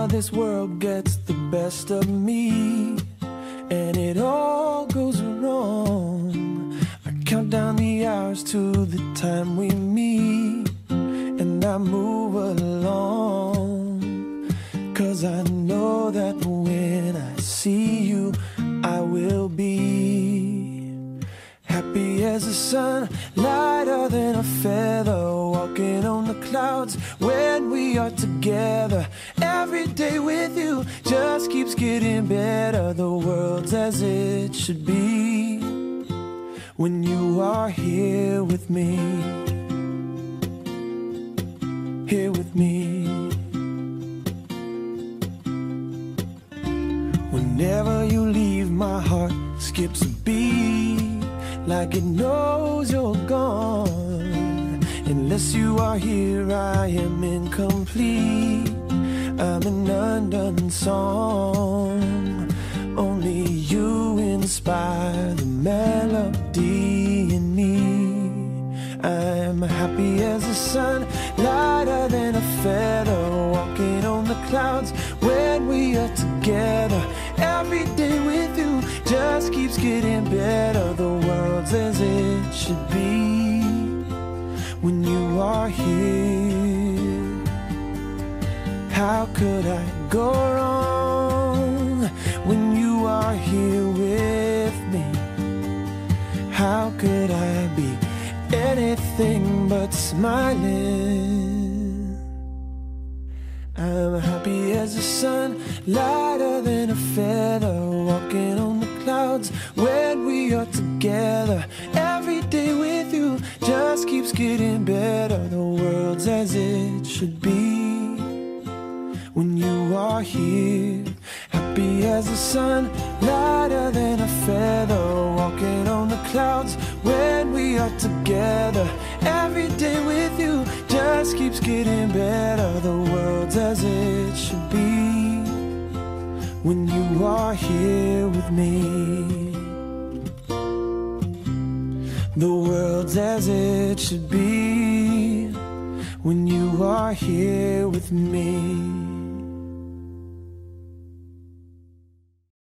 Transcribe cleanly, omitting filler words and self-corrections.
this world gets the best of me, and it all goes wrong. I count down the hours to the time we meet, and I move along, 'cause I know that when I see you, I will be happy as the sun, lighter than a feather, walking on the clouds when we are together. Every day with you just keeps getting better. The world's as it should be when you are here with me, here with me. Whenever you leave, my heart skips a beat, like it knows you're gone. Unless you are here, I am incomplete. I'm an undone song. Only you inspire the melody in me. I'm happy as the sun, lighter than a feather, walking on the clouds when we are together. Every day with you just keeps getting better. The world's as it should be when you are here. How could I go wrong when you are here with me? How could I be anything but smiling? I'm happy as the sun, lighter than a feather, walking on the clouds when we are together. Every day with you just keeps getting better. The world's as it should be when you are here. Happy as the sun, lighter than a feather, walking on the clouds when we are together. Every day with you just keeps getting better. The world's as it should be when you are here with me. The world's as it should be when you are here with me.